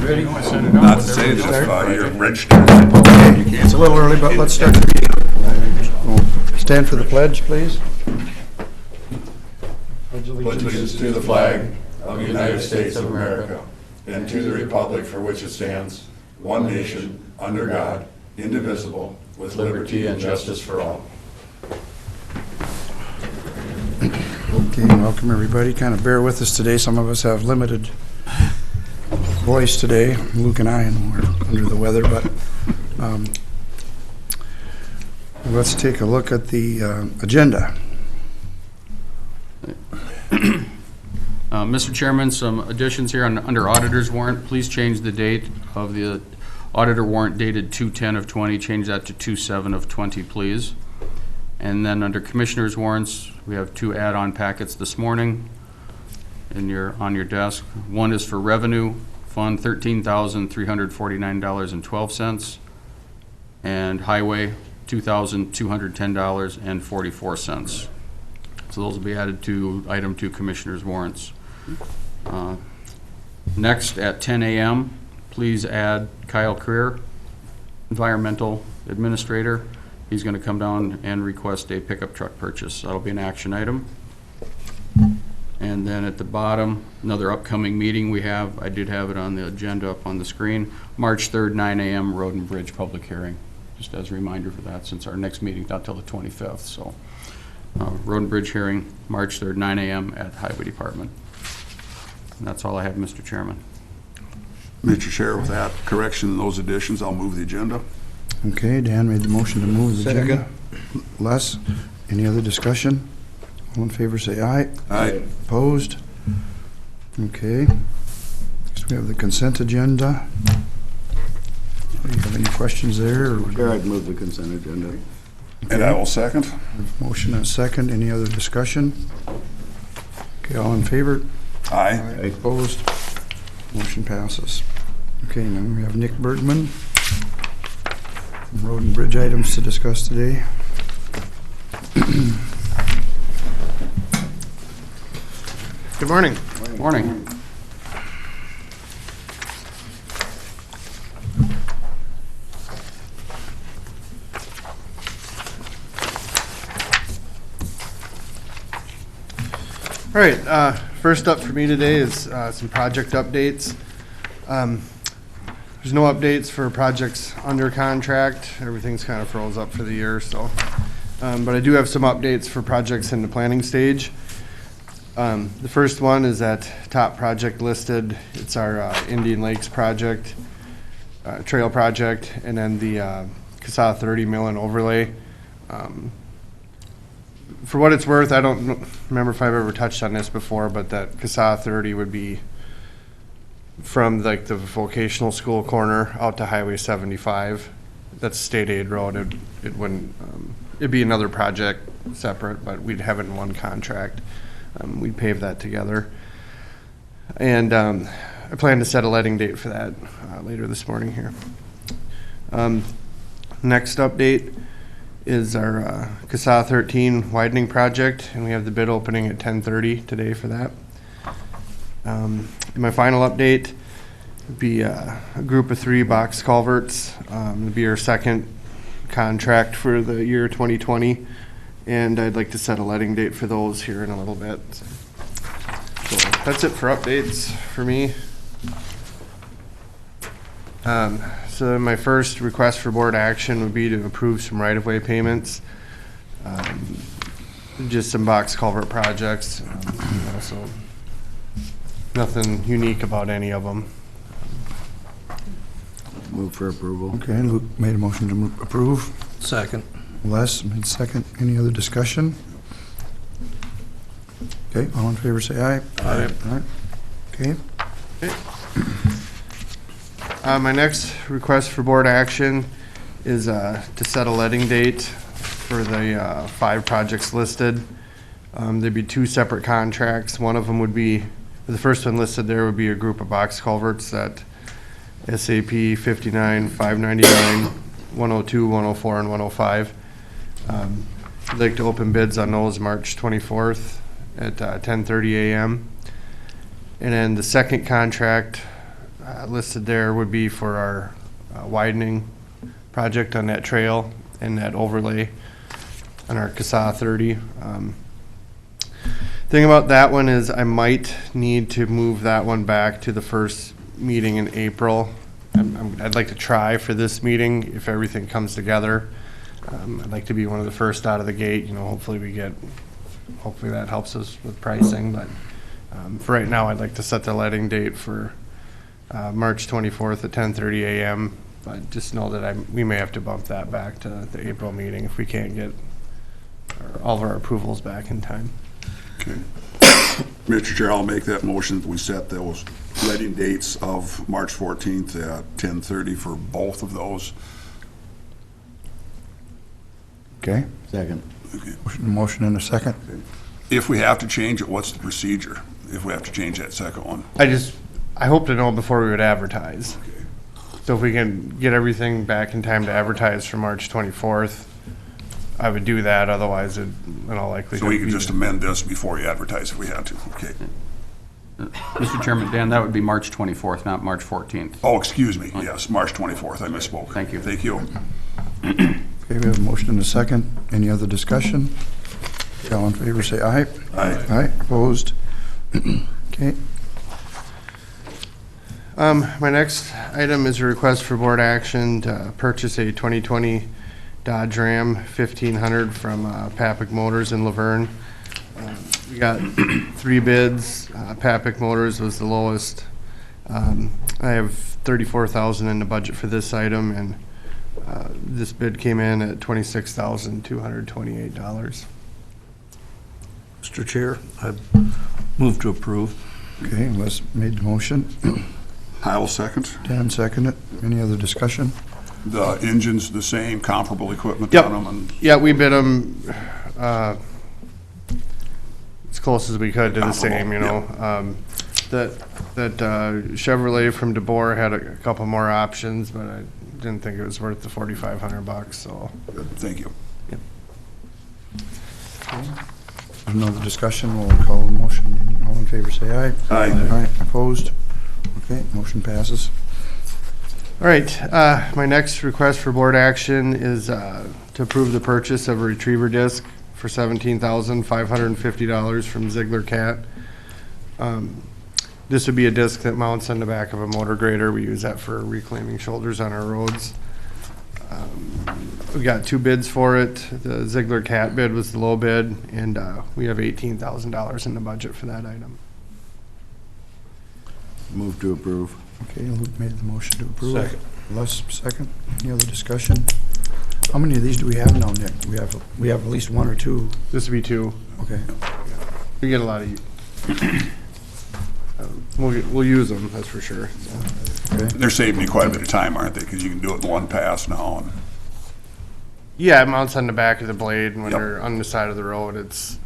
Ready? Not to say that you're rich. Okay, it's a little early, but let's start the meeting. We'll stand for the pledge, please. Pledge allegiance to the flag of the United States of America and to the republic for which it stands, one nation, under God, indivisible, with liberty and justice for all. Okay, welcome everybody. Kind of bear with us today. Some of us have limited voice today, Luke and I, and we're under the weather, but let's take a look at the agenda. Mr. Chairman, some additions here under auditor's warrant. Please change the date of the auditor warrant dated 2/10 of 20. Change that to 2/7 of 20, please. And then under commissioners warrants, we have two add-on packets this morning on your desk. One is for revenue fund, $13,349.12, and highway, $2,210.44. So those will be added to item 2 commissioners warrants. Next at 10 a.m., please add Kyle Creer, environmental administrator. He's going to come down and request a pickup truck purchase. That'll be an action item. And then at the bottom, another upcoming meeting we have. I did have it on the agenda up on the screen. March 3rd, 9 a.m., Road and Bridge public hearing. Just as a reminder for that, since our next meeting's not till the 25th. So Road and Bridge hearing, March 3rd, 9 a.m. at Highway Department. And that's all I have, Mr. Chairman. Mr. Chair, with that correction and those additions, I'll move the agenda. Okay, Dan made the motion to move the agenda. Les, any other discussion? All in favor say aye. Aye. Opposed? Okay. Next we have the consent agenda. Do you have any questions there? Sure, I'd move the consent agenda. And I will second. Motion and second. Any other discussion? Okay, all in favor? Aye. Opposed? Motion passes. Okay, now we have Nick Bergman. Road and bridge items to discuss today. Good morning. Morning. All right, first up for me today is some project updates. There's no updates for projects under contract. Everything's kind of froze up for the year, so. But I do have some updates for projects in the planning stage. The first one is that top project listed. It's our Indian Lakes project, trail project, and then the CASA 30 mill and overlay. For what it's worth, I don't remember if I've ever touched on this before, but that CASA 30 would be from like the vocational school corner out to Highway 75. That's state aid road. It wouldn't. It'd be another project separate, but we'd have it in one contract. We'd pave that together, and I plan to set a letting date for that later this morning here. Next update is our CASA 13 widening project, and we have the bid opening at 10:30 today for that. My final update would be a group of 3 box culverts. It'd be our second contract for the year 2020, and I'd like to set a letting date for those here in a little bit. So that's it for updates for me. So my first request for board action would be to approve some right-of-way payments. Just some box culvert projects. So nothing unique about any of them. Move for approval. Okay, Luke made a motion to approve. Second. Les made second. Any other discussion? Okay, all in favor say aye. Aye. All right. Okay. My next request for board action is to set a letting date for the 5 projects listed. There'd be 2 separate contracts. One of them would be, the first one listed there would be a group of box culverts that SAP 59, 599, 102, 104, and 105. I'd like to open bids on those March 24th at 10:30 a.m. And then the second contract listed there would be for our widening project on that trail and that overlay on our CASA 30. Thing about that one is I might need to move that one back to the first meeting in April. I'd like to try for this meeting if everything comes together. I'd like to be one of the first out of the gate, hopefully that helps us with pricing, but for right now, I'd like to set the letting date for March 24th at 10:30 a.m. But just know that we may have to bump that back to the April meeting if we can't get all of our approvals back in time. Okay. Mr. Chair, I'll make that motion that we set those letting dates of March 14th at 10:30 for both of those. Okay, Second. Okay. motion and a second. If we have to change it, what's the procedure? If we have to change that second one? I hope to know before we would advertise. Okay. So if we can get everything back in time to advertise for March 24th, I would do that, otherwise in all likelihood. So we can just amend this before you advertise if we had to, okay? Mr. Chairman, Dan, that would be March 24th, not March 14th. Oh, excuse me, yes, March 24th, I misspoke. Thank you. Thank you. Okay, we have a motion and a second. Any other discussion? All in favor, say aye. Aye. Aye, opposed? Okay, My next item is a request for board action to purchase a 2020 Dodge Ram 1500 from Papic Motors in Laverne. We got 3 bids. Papic Motors was the lowest. I have $34,000 in the budget for this item, and this bid came in at $26,228. Mr. Chair, I move to approve. okay, Les made the motion. I will second. Dan seconded. Any other discussion? The engine's the same, comparable equipment Yep. on them, and Yeah, we bid them as close as we could to the same, That Chevrolet from DeBoer had a couple more options, but I didn't think it was worth the $4,500, so. thank you. There's no other discussion. We'll call the motion. All in favor, say aye. Aye. Aye, opposed? Okay, motion passes. All right, my next request for board action is to approve the purchase of a retriever disc for $17,550 from Ziegler Cat. This would be a disc that mounts on the back of a motor grader. We use that for reclaiming shoulders on our roads. We got 2 bids for it. The Ziegler Cat bid was the low bid, and we have $18,000 in the budget for that item. Move to approve. Okay, Luke made the motion to approve. Second. Les, second. Any other discussion? How many of these do we have now, Nick? We have at least 1 or 2. This would be 2. Okay. We get a lot of, we'll use them, that's for sure. Okay. They're saving you quite a bit of time, aren't they? Because you can do it in one pass now. And Yeah, it mounts on the back of the blade, and when Yep. they're on the side of the road, it's,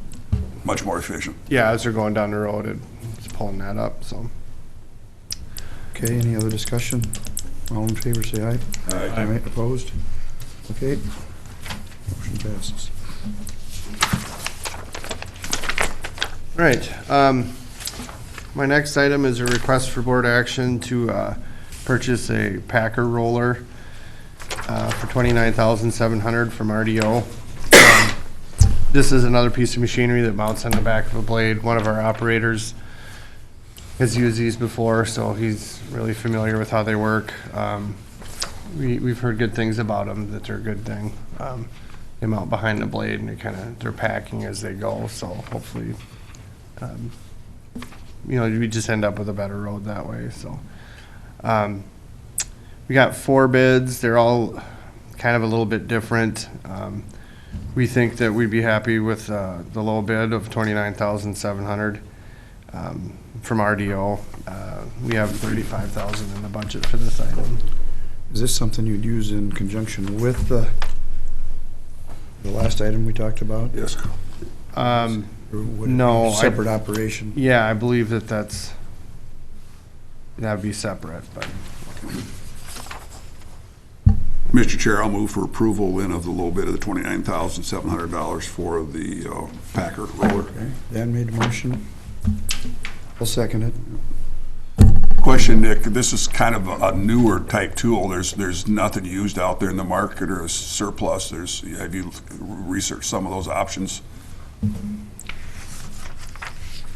much more efficient. yeah, as they're going down the road, it's pulling that up, so. Okay, any other discussion? All in favor, say aye. Aye. Opposed? Okay. Motion passes. All right, my next item is a request for board action to purchase a Packer roller for $29,700 from RDO. This is another piece of machinery that mounts on the back of a blade. One of our operators has used these before, so he's really familiar with how they work. We've heard good things about them, that they're a good thing. They mount behind the blade and they're packing as they go, so hopefully, we just end up with a better road that way, so. We got 4 bids. They're all kind of a little bit different. We think that we'd be happy with the low bid of $29,700 from RDO. We have $35,000 in the budget for this item. Is this something you'd use in conjunction with the last item we talked about? Yes. Or would it be No, a separate operation? Yeah, I believe that'd be separate, but. Mr. Chair, I'll move for approval then of the low bid of the $29,700 for the Packer roller. Okay, Dan made the motion. I'll second it. Question, Nick, this is kind of a newer type tool. There's nothing used out there in the market or a surplus. Have you researched some of those options?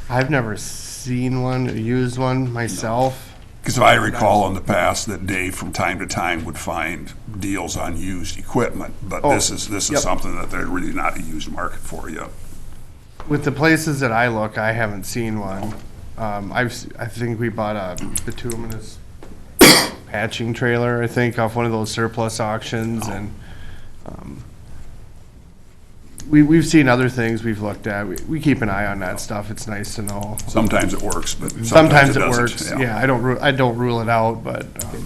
I've never seen one, or used one myself. Because I recall in the past that Dave from time to time would find deals on used equipment, but Oh, this is yep. something that they're really not a used market for yet. With the places that I look, I haven't seen one. I think we bought a bituminous patching trailer, I think, off one of those surplus auctions, and we've seen other things we've looked at. We keep an eye on that stuff. It's nice to know. Sometimes it works, but Sometimes it doesn't. works. Yeah, I don't rule it out, but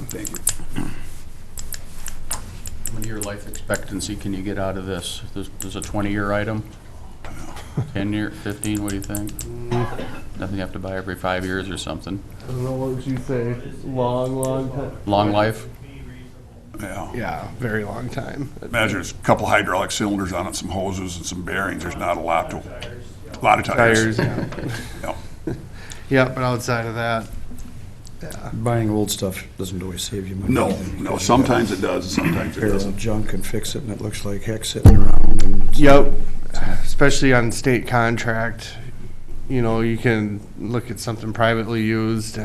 Thank you. What year life expectancy can you get out of this? There's a 20-year item? 10-year, 15, what do you think? Nothing you have to buy every 5 years or something. I don't know, what would you say? Long time? Long life? Yeah. Yeah, very long time. Imagine there's a couple hydraulic cylinders on it, some hoses and some bearings. There's not a lot of Tires, tires. yeah. Yeah. Yeah, but outside of that, yeah. Buying old stuff doesn't always save you money. No, either, no, because you sometimes it does, sometimes it got a pair doesn't. of junk and fix it, and it looks like heck sitting around. And it's- Yep, especially on state contract, you know, you can look at something privately used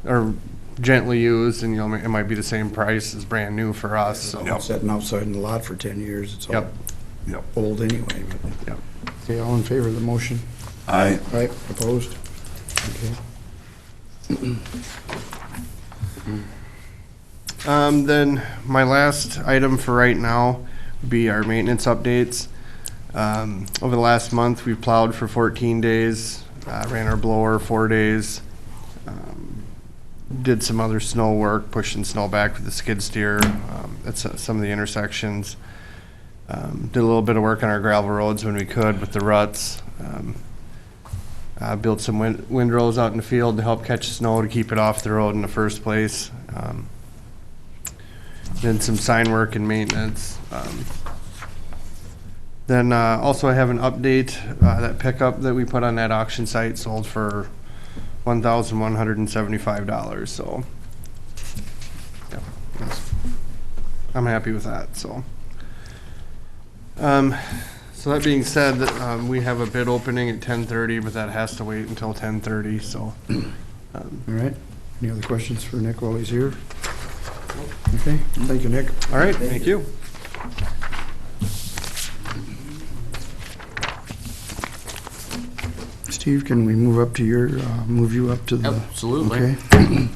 or gently used, and, you know, it might be the same price as brand new for us, so. Yep. Sitting outside in the lot for 10 years, it's all Yep, Yep. old anyway. but- yep. Okay, all in favor of the motion? I, Right, opposed? Okay. Then my last item for right now would be our maintenance updates. Over the last month, we've plowed for 14 days, ran our blower 4 days, did some other snow work, pushing snow back with the skid steer at some of the intersections. Did a little bit of work on our gravel roads when we could with the ruts. Built some windrows out in the field to help catch snow to keep it off the road in the first place. Then some sign work and maintenance. Then also I have an update, that pickup that we put on that auction site sold for $1,175, so. Yeah, I'm happy with that, so. So that being said, we have a bid opening at 10:30, but that has to wait until 10:30, so. All right, any other questions for Nick while he's here? Okay, thank you, Nick. All right, thank you. Steve, can we move up to move you up to the? Absolutely. Okay.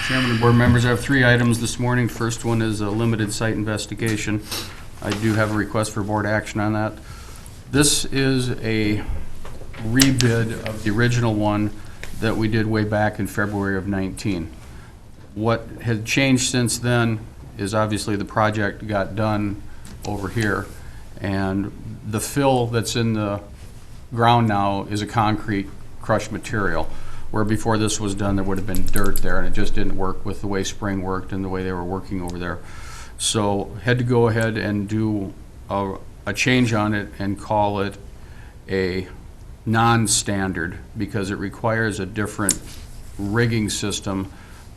Chairman and board members, I have 3 items this morning. First one is a limited site investigation. I do have a request for board action on that. This is a rebid of the original one that we did way back in February of 19. What had changed since then is obviously the project got done over here, and the fill that's in the ground now is a concrete crushed material, where before this was done, there would have been dirt there, and it just didn't work with the way spring worked and the way they were working over there. So had to go ahead and do a change on it and call it a non-standard, because it requires a different rigging system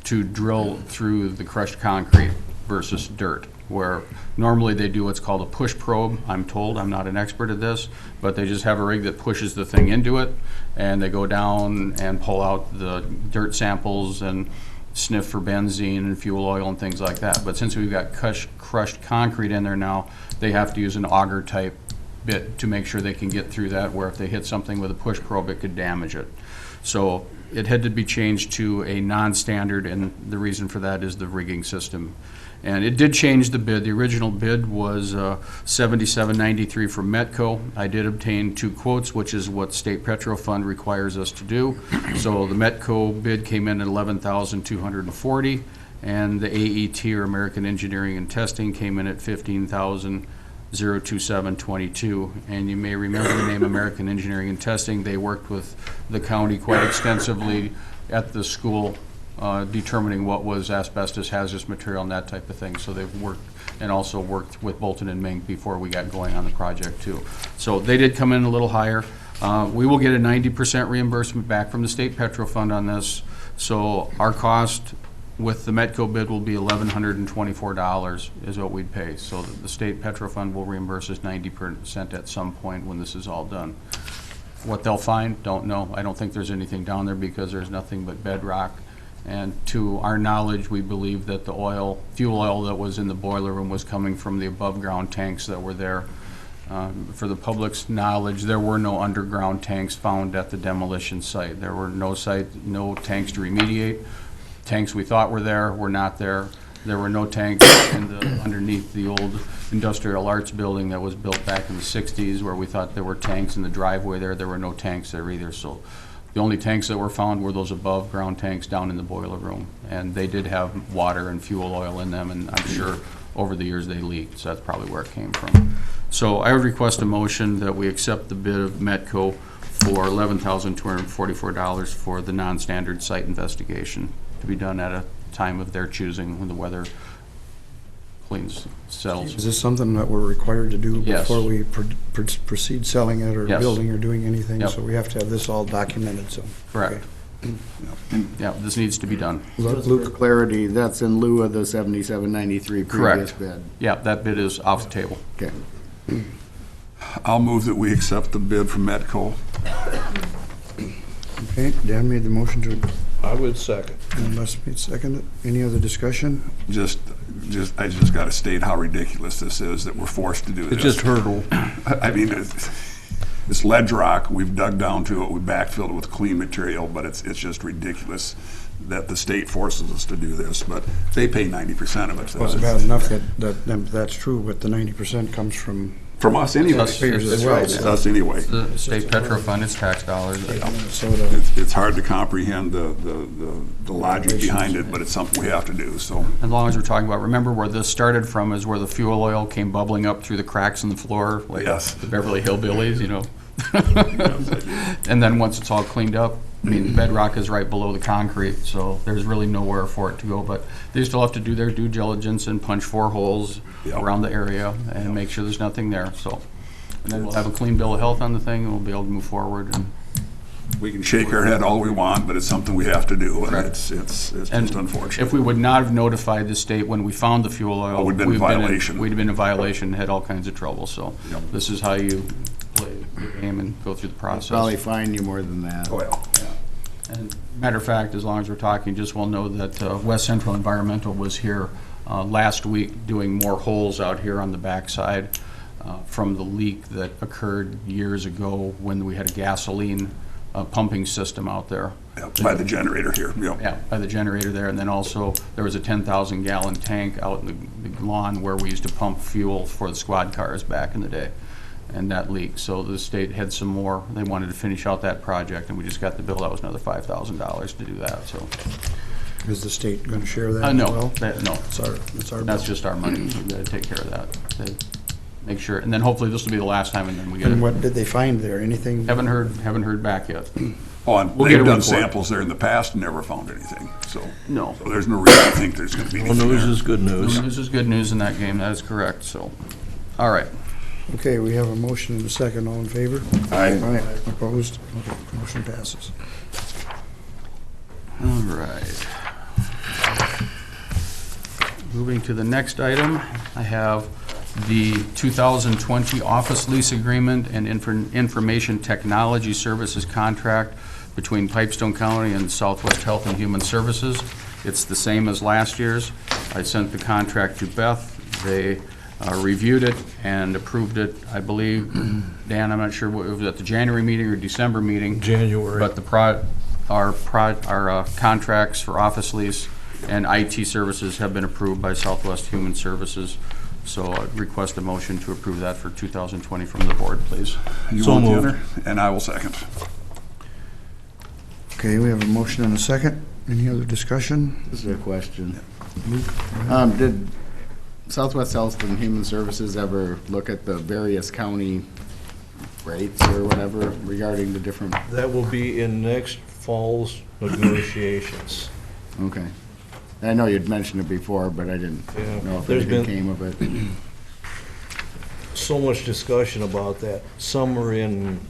to drill through the crushed concrete versus dirt, where normally they do what's called a push probe. I'm told, I'm not an expert at this, but they just have a rig that pushes the thing into it, and they go down and pull out the dirt samples and sniff for benzene and fuel oil and things like that. But since we've got crushed concrete in there now, they have to use an auger type bit to make sure they can get through that, where if they hit something with a push probe, it could damage it. So it had to be changed to a non-standard, and the reason for that is the rigging system. And it did change the bid. The original bid was $77.93 from Metco. I did obtain 2 quotes, which is what State Petro Fund requires us to do. So the Metco bid came in at $11,240, and the AET, or American Engineering and Testing, came in at $15,027.22. And you may remember the name American Engineering and Testing. They worked with the county quite extensively at the school, determining what was asbestos, hazardous material, and that type of thing. So they've worked, and also worked with Bolton and Mink before we got going on the project too. So they did come in a little higher. We will get a 90% reimbursement back from the state petro fund on this. So our cost with the Metco bid will be $1,124 is what we'd pay. So the state petro fund will reimburse us 90% at some point when this is all done. What they'll find, don't know. I don't think there's anything down there because there's nothing but bedrock. And to our knowledge, we believe that the fuel oil that was in the boiler room was coming from the above-ground tanks that were there. For the public's knowledge, there were no underground tanks found at the demolition site. There were no tanks to remediate. Tanks we thought were there were not there. There were no tanks underneath the old industrial arts building that was built back in the 60s where we thought there were tanks in the driveway there. There were no tanks there either. So the only tanks that were found were those above ground tanks down in the boiler room. And they did have water and fuel oil in them, and I'm sure over the years they leaked. So that's probably where it came from. So I would request a motion that we accept the bid of Metco for $11,244 for the non-standard site investigation to be done at a time of their choosing when the weather settles. Is this something that we're required to do Yes. before we proceed selling it or Yes. building or doing anything? Yep. So we have to have this all documented, so. Correct. Yeah, this needs to be done. Luke, Just for clarity, that's in lieu of the 7793 previous Correct. bid. Yeah, that bid is off the table. Okay. I'll move that we accept the bid from Metco. okay, Dan made the motion to, I would second. and Les made second. Any other discussion? I just gotta state how ridiculous this is that we're forced to do this. It just hurdle. I mean, it's ledge rock, we've dug down to it, we backfilled it with clean material, but it's just ridiculous that the state forces us to do this, but they pay 90% of it. Well, it's bad enough that's true, but the 90% comes from From us anyway. Us figures as That's well. right, it's us anyway. The state petro fund, it's tax dollars. Minnesota. It's hard to comprehend the logic behind it, but it's something we have to do, so. As long as we're talking about, remember where this started from is where the fuel oil came bubbling up through the cracks in the floor, like Yes. the Beverly Hillbillies, you know? And then once it's all cleaned up, I mean, the bedrock is right below the concrete, so there's really nowhere for it to go. But they still have to do their due diligence and punch 4 holes Yep. around the area and make sure there's nothing there, so. And then we'll have a clean bill of health on the thing, and we'll be able to move forward. And We can shake our head all we want, but it's something we have to do, and Correct. it's And just unfortunate. if we would not have notified the state when we found the fuel oil. Oh, we'd been in violation. We'd have been in violation, had all kinds of trouble, so. Yep. This is how you play the game and go through the process. Probably fine you more than that. Well, And matter of fact, as long as we're talking, just we'll know that West Central Environmental was here last week doing more holes out here on the backside from the leak that occurred years ago when we had a gasoline pumping system out there. yeah, by the generator here, yep. Yeah, by the generator there, and then also there was a 10,000 gallon tank out in the lawn where we used to pump fuel for the squad cars back in the day. And that leaked, so the state had some more, they wanted to finish out that project, and we just got the bill, that was another $5,000 to do that, so. Is the state going to share that as No, well? no, It's our that's bill. just our money, we gotta take care of that. They make sure, and then hopefully this will be the last time, and then we And get, what did they find there? Anything? haven't heard back yet. Oh, and We'll get they've a done report. samples there in the past and never found anything, so. No. So there's no reason to think there's gonna be Well, anything news there. is good news. This is good news in that game, that is correct, so. All right, Okay, we have a motion and a second. All in favor? Aye. Opposed? Okay, motion passes. all right. Moving to the next item, I have the 2020 office lease agreement and information technology services contract between Pipestone County and Southwest Health and Human Services. It's the same as last year's. I sent the contract to Beth. They reviewed it and approved it, I believe. Dan, I'm not sure, what it was at the January meeting or December meeting. January. But our contracts for office lease and IT services have been approved by Southwest Human Services. So I request a motion to approve that for 2020 from the board, please. You So want the moved. other? And I will second. Okay, we have a motion and a second. Any other discussion? This is a question. Did Southwest Health and Human Services ever look at the various county rates or whatever regarding the different, That will be in next fall's negotiations. okay. I know you'd mentioned it before, but I didn't Yeah, know if there's anything been- came of it. So much discussion about that. Some are in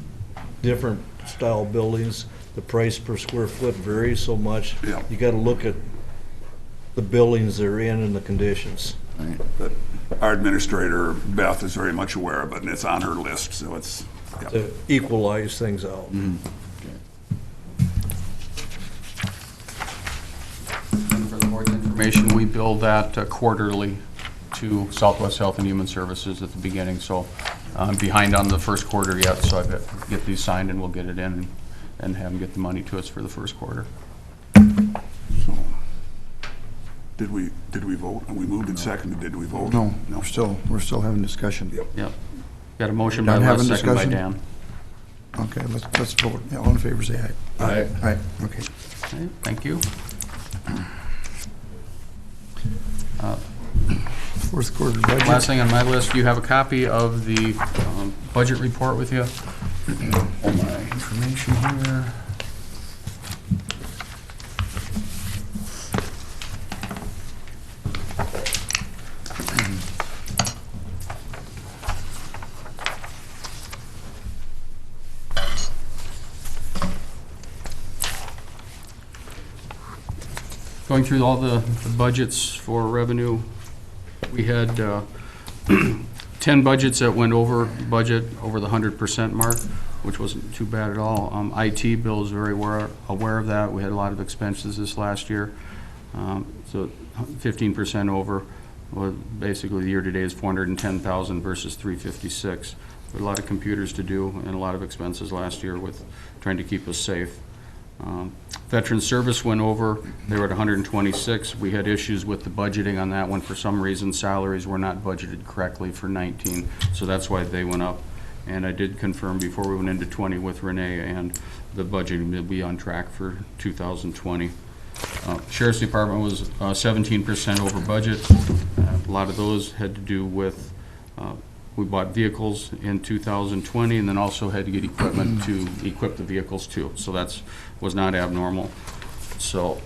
different style buildings, the price per square foot varies so much. Yeah. You gotta look at the buildings they're in and the conditions. But our administrator, Beth, is very much aware of it, and it's on her list, so it's, yeah. To equalize things out. And for the board's information, we bill that quarterly to Southwest Health and Human Services at the beginning, so I'm behind on the first quarter yet, so I've got to get these signed and we'll get it in and have them get the money to us for the first quarter. So, did we vote? We moved and seconded, did we vote? No, we're still having discussion. Yep. Got a motion by Done Les, having second by discussion? Dan. Okay, let's vote. Yeah, all in favor, say aye. Aye. Aye, okay. Okay, thank you. Fourth quarter budget. Last thing on my list, you have a copy of the budget report with you? All my information here. Going through all the budgets for revenue, we had 10 budgets that went over budget, over the 100% mark, which wasn't too bad at all. IT, Bill is very aware of that. We had a lot of expenses this last year. So 15% over. Well, basically, the year-to-date is 410,000 versus 356. A lot of computers to do and a lot of expenses last year with trying to keep us safe. Veteran service went over. They were at 126. We had issues with the budgeting on that one. For some reason, salaries were not budgeted correctly for 19, so that's why they went up. And I did confirm before we went into 20 with Renee, and the budgeting will be on track for 2020. Sheriff's Department was 17% over budget. A lot of those had to do with we bought vehicles in 2020 and then also had to get equipment to equip the vehicles too. So that was not abnormal. So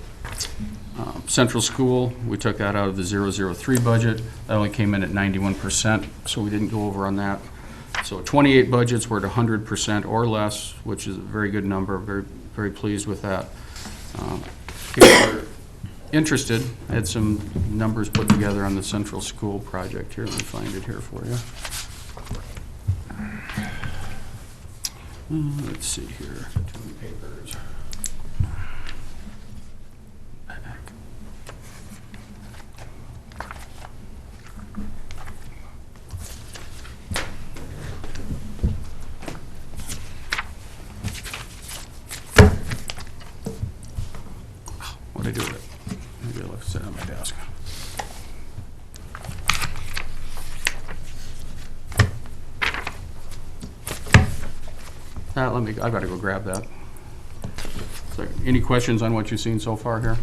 Central School, we took that out of the 003 budget. That only came in at 91%, so we didn't go over on that. So 28 budgets were at 100% or less, which is a very good number. Very, very pleased with that. If you're interested, I had some numbers put together on the Central School project here. Let me find it here for you. Let's see here. Too many papers. Back. What'd I do with it? Maybe I left it on my desk. I gotta go grab that. So, any questions on what you've seen so far here?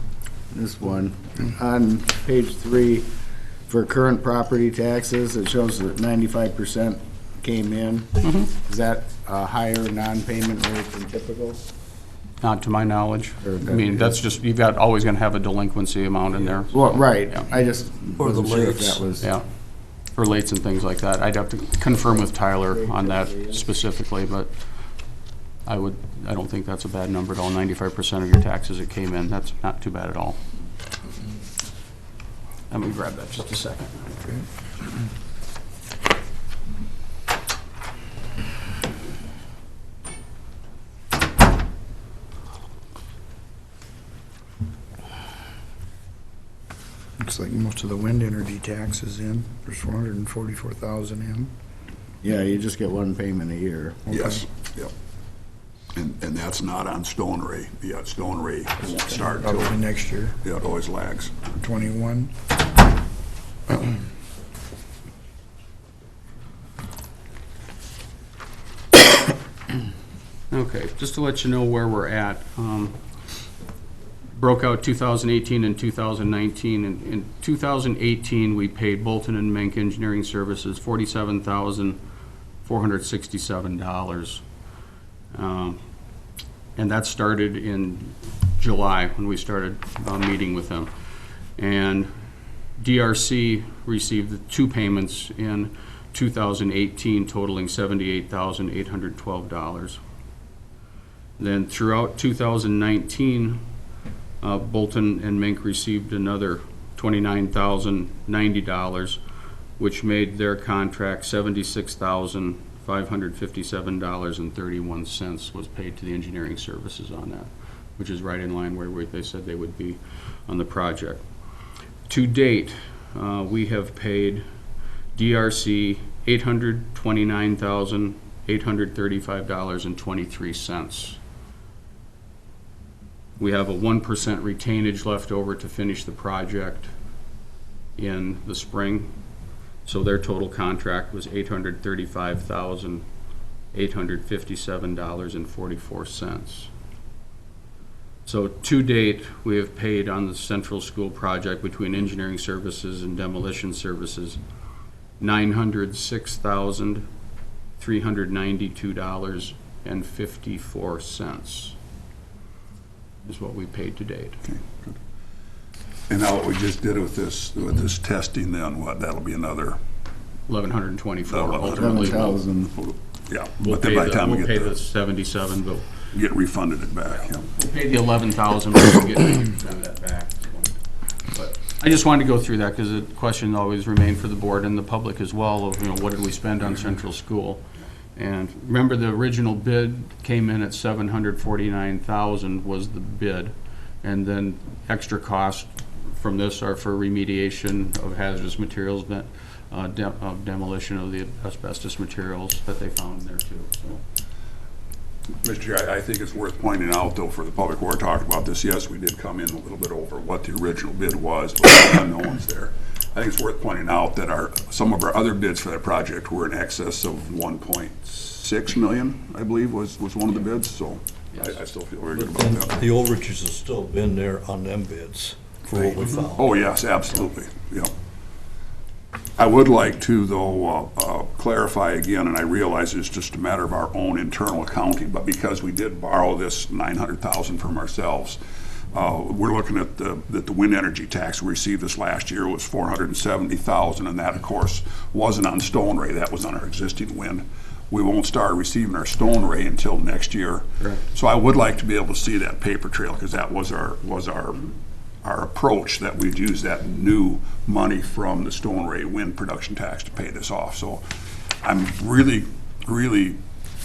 This one, on page 3, for current property taxes, it shows that 95% came in. Is that a higher non-payment rate than typical? Not to my knowledge. Or I mean, that's just, you've got, always gonna have a delinquency amount in there. Well, right, Yeah. I just Or the wasn't sure if lates. that was. Yeah, for lates and things like that. I'd have to confirm with Tyler on that specifically, but I don't think that's a bad number at all. 95% of your taxes that came in, that's not too bad at all. Let me grab that just a second. Looks like most of the wind energy tax is in. There's 444,000 in. Yeah, you just get one payment a year. Yes, yep. And that's not on Stone Ray. Yeah, Stone Ray won't start Probably till, next year, yeah, it always lags. 21. Okay, just to let you know where we're at. Broke out 2018 and 2019. In 2018, we paid Bolton and Mink Engineering Services $47,467. And that started in July when we started meeting with them. And DRC received 2 payments in 2018 totaling $78,812. Then throughout 2019, Bolton and Mink received another $29,090, which made their contract $76,557.31 was paid to the engineering services on that, which is right in line where they said they would be on the project. To date, we have paid DRC $829,835.23. We have a 1% retainage left over to finish the project in the spring. So their total contract was $835,857.44. So to date, we have paid on the central school project between engineering services and demolition services $906,392.54 is what we paid to date. And now what we just did with this testing, then what, that'll be another, 1,124 ultimately. 11,000. yeah. We'll But then by the time we pay get the 77, but get refunded it back, yeah. we'll pay the 11,000, but we'll get 80% of that back. But I just wanted to go through that because the question always remained for the board and the public as well of, what did we spend on central school? And remember, the original bid came in at $749,000 was the bid, and then extra costs from this are for remediation of hazardous materials, of demolition of the asbestos materials that they found there too. So. Mr. Chair, I think it's worth pointing out, though, for the public who are talking about this, yes, we did come in a little bit over what the original bid was, but the unknowns there. I think it's worth pointing out that some of our other bids for that project were in excess of 1.6 million, I believe, was one of the bids, so yes. I still feel very good about that. The overages have still been there on them bids for what we found. Oh, yes, absolutely, yeah. I would like to, though, clarify again, and I realize it's just a matter of our own internal accounting, but because we did borrow this $900,000 from ourselves, we're looking at the wind energy tax we received this last year was $470,000, and that, of course, wasn't on Stone Ray. That was on our existing wind. We won't start receiving our Stone Ray until next year. Correct. So I would like to be able to see that paper trail, because that was our approach, that we'd use that new money from the Stone Ray wind production tax to pay this off. So I'm really, really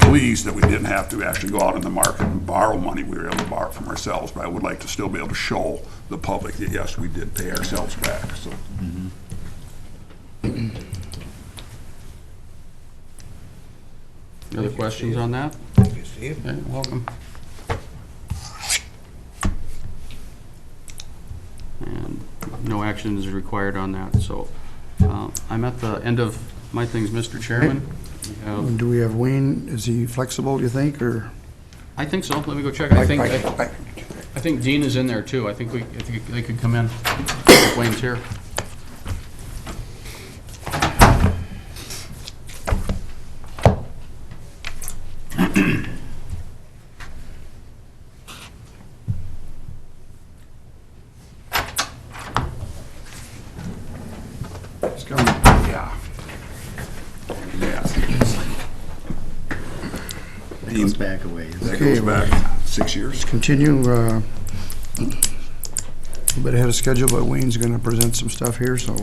pleased that we didn't have to actually go out in the market and borrow money. We were able to borrow it from ourselves, but I would like to still be able to show the public that, yes, we did pay ourselves back. So. Other questions on that? Thank you, Steve. Okay, welcome. And no action is required on that, so I'm at the end of my things, Mr. Chairman. Do we have Wayne? Is he flexible, do you think, or? I think so. Let me go check. I think Dean is in there too. I think they could come in. Wayne's here. He's coming. Yeah. That goes back a ways. That Okay, goes back 6 years. Continue, a bit ahead of schedule, but Wayne's gonna present some stuff here, so.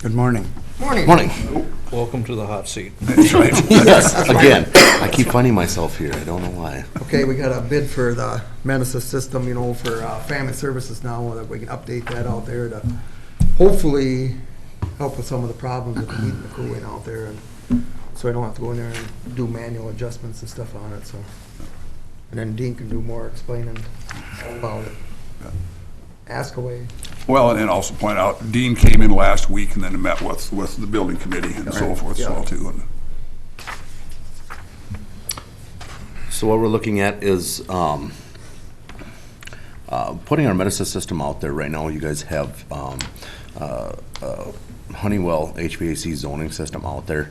Good morning. Morning. Welcome to the hot seat. That's right. Yes, again, I keep finding myself here. I don't know why. Okay, we got a bid for the Menace system, for family services now, that we can update that out there to hopefully help with some of the problems with the heat and the cooling out there, and so I don't have to go in there and do manual adjustments and stuff on it, so. And then Dean can do more explaining about it. Ask away. Well, and also point out, Dean came in last week and then met with the building committee and so forth as well too. So what we're looking at is putting our Medicine system out there right now. You guys have Honeywell HVAC zoning system out there.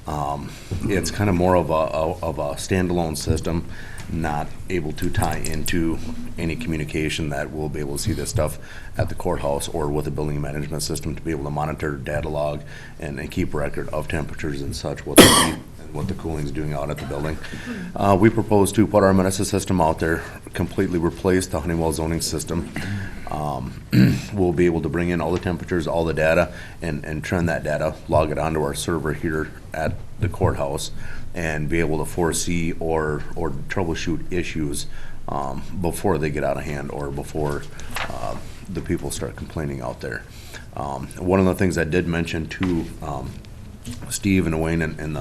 It's kind of more of a standalone system, not able to tie into any communication that we'll be able to see this stuff at the courthouse or with a building management system to be able to monitor data log and keep record of temperatures and such, what the heat and what the cooling is doing out at the building. We propose to put our Menace system out there, completely replace the Honeywell zoning system. We'll be able to bring in all the temperatures, all the data, and trend that data, log it onto our server here at the courthouse, and be able to foresee or troubleshoot issues before they get out of hand or before the people start complaining out there. One of the things I did mention to Steve and Wayne and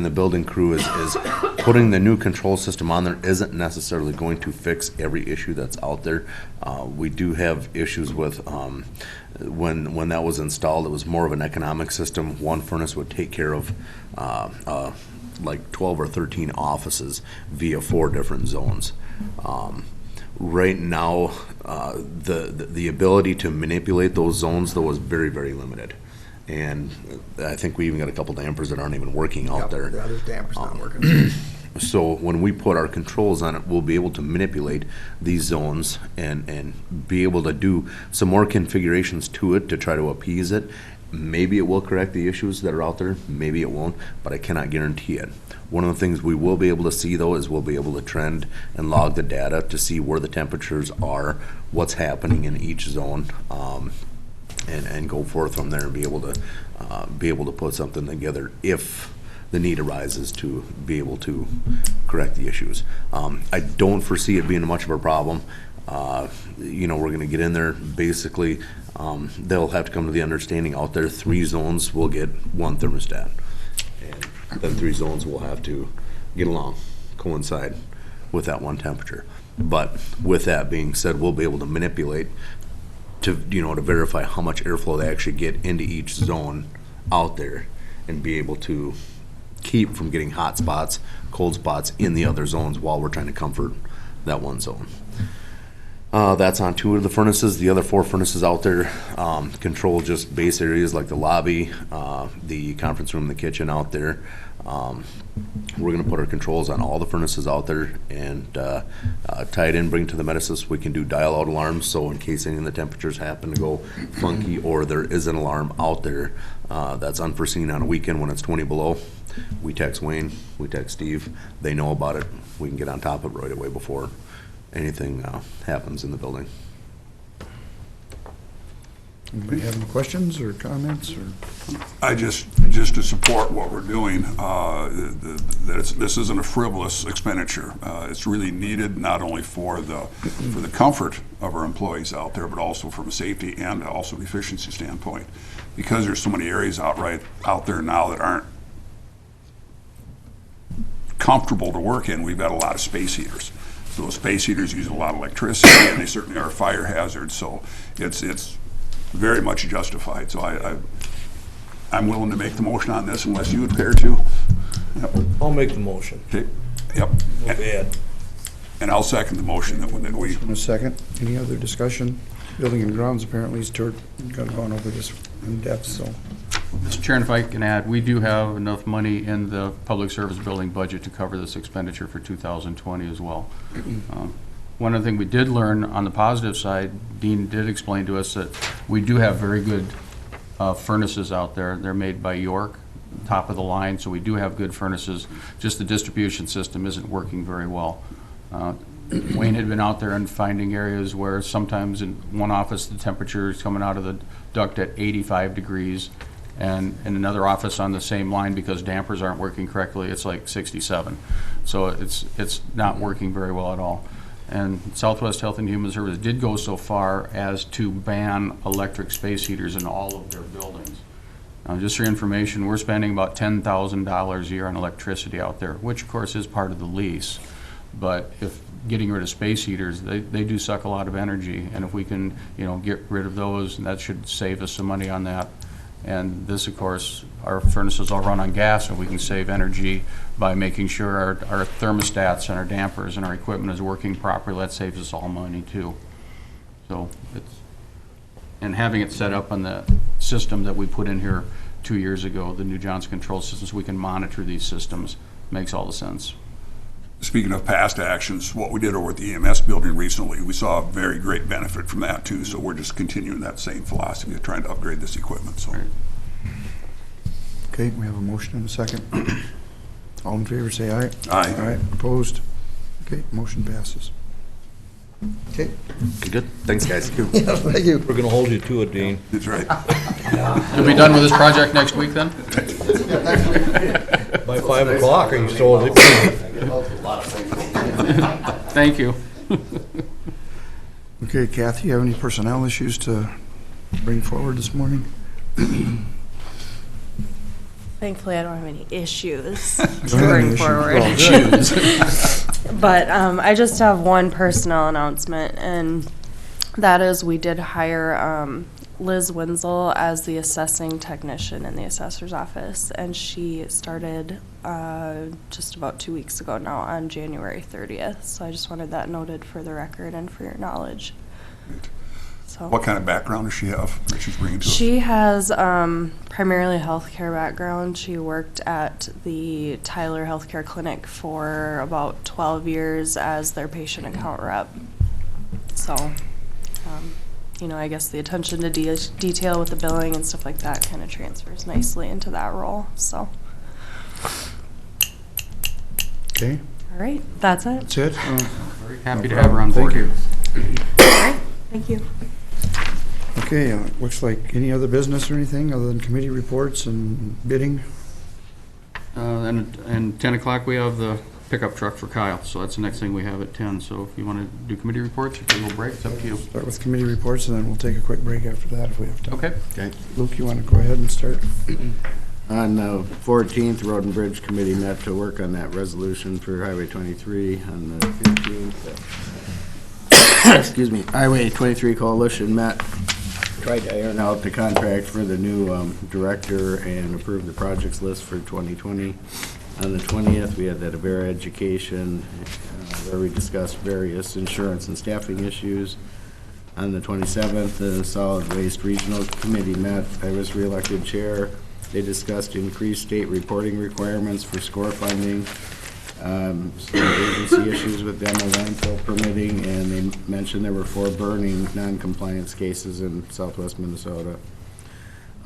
the building crew is putting the new control system on there isn't necessarily going to fix every issue that's out there. We do have issues with when that was installed, it was more of an economic system. One furnace would take care of like 12 or 13 offices via 4 different zones. Right now, the ability to manipulate those zones though is very, very limited. And I think we even got a couple dampers that aren't even working out there. Yeah, there's dampers not working. So when we put our controls on it, we'll be able to manipulate these zones and be able to do some more configurations to it to try to appease it. Maybe it will correct the issues that are out there, maybe it won't, but I cannot guarantee it. One of the things we will be able to see though is we'll be able to trend and log the data to see where the temperatures are, what's happening in each zone, and go forth from there and be able to put something together if the need arises to be able to correct the issues. I don't foresee it being much of a problem. We're going to get in there. Basically, they'll have to come to the understanding out there 3 zones will get 1 thermostat. And then 3 zones will have to get along, coincide with that 1 temperature. But with that being said, we'll be able to manipulate to verify how much airflow they actually get into each zone out there and be able to keep from getting hot spots, cold spots in the other zones while we're trying to comfort that 1 zone. That's on 2 of the furnaces. The other 4 furnaces out there control just base areas like the lobby, the conference room, the kitchen out there. We're going to put our controls on all the furnaces out there and tie it in, bring it to the Menace. We can do dial out alarms, so in case any of the temperatures happen to go funky or there is an alarm out there that's unforeseen on a weekend when it's 20 below, we text Wayne, we text Steve, they know about it. We can get on top of it right away before anything happens in the building. Anybody have any questions or comments or? I just to support what we're doing, this isn't a frivolous expenditure. It's really needed not only for the comfort of our employees out there, but also from a safety and also efficiency standpoint, because there's so many areas out there now that aren't comfortable to work in. We've got a lot of space heaters. So those space heaters use a lot of electricity, and they certainly are a fire hazard. So it's very much justified. So I'm willing to make the motion on this unless you would care to. Yep. I'll make the motion. Okay. Yep. With Ed. And I'll second the motion that we. In a second. Any other discussion? Building and Grounds apparently has gone over this in depth, so. Mr. Chair, and if I can add, we do have enough money in the public service building budget to cover this expenditure for 2020 as well. One other thing we did learn on the positive side, Dean did explain to us that we do have very good furnaces out there. They're made by York, top of the line, so we do have good furnaces. Just the distribution system isn't working very well. Wayne had been out there and finding areas where sometimes in one office the temperature is coming out of the duct at 85 degrees, and in another office on the same line, because dampers aren't working correctly, it's like 67. So it's not working very well at all. And Southwest Health and Human Services did go so far as to ban electric space heaters in all of their buildings. Just for your information, we're spending about $10,000 a year on electricity out there, which of course is part of the lease. But if getting rid of space heaters, they do suck a lot of energy, and if we can get rid of those, that should save us some money on that. And this, of course, our furnaces all run on gas, and we can save energy by making sure our thermostats and our dampers and our equipment is working properly. That saves us all money too. So and having it set up on the system that we put in here 2 years ago, the new Johnson Control Systems, we can monitor these systems. Makes all the sense. Speaking of past actions, what we did over at the EMS building recently, we saw a very great benefit from that too. So we're just continuing that same philosophy of trying to upgrade this equipment. So. Right. Okay, we have a motion and a second. All in favor, say aye. Aye. Aye, opposed? Okay, motion passes. Okay. Good. Thanks, guys. Yeah, thank you. We're gonna hold you to it, Dean. That's right. You'll be done with this project next week then? By 5 o'clock, are you still? Thank you. Okay, Kathy, you have any personnel issues to bring forward this morning? Thankfully, I don't have any issues Don't to have any bring issues. forward. Well, good. But I just have one personnel announcement, and that is we did hire Liz Wenzel as the assessing technician in the assessor's office, and she started just about 2 weeks ago now on January 30th. So I just wanted that noted for the record and for your knowledge. So. What kind of background does she have that she's bringing to us? She has primarily a healthcare background. She worked at the Tyler Healthcare Clinic for about 12 years as their patient account rep. So, I guess the attention to detail with the billing and stuff like that kind of transfers nicely into that role. So, Okay, all right, that's it. that's it? Very happy to have her on board. Thank you. All right, thank you. Okay, looks like any other business or anything other than committee reports and bidding? And 10 o'clock, we have the pickup truck for Kyle, so that's the next thing we have at 10. So if you want to do committee reports or take a little break, it's up to you. Start with committee reports, and then we'll take a quick break after that if we have time. Okay. Luke, you want to go ahead and start? On the 14th, Road and Bridge Committee met to work on that resolution for Highway 23. On the 15th, excuse me, Highway 23 Coalition met, tried to iron out the contract for the new director and approve the projects list for 2020. On the 20th, we had that Avera Education, where we discussed various insurance and staffing issues. On the 27th, the Solid Waste Regional Committee met. I was reelected chair. They discussed increased state reporting requirements for score funding, some agency issues with demo landfill permitting, and they mentioned there were 4 burning non-compliance cases in southwest Minnesota.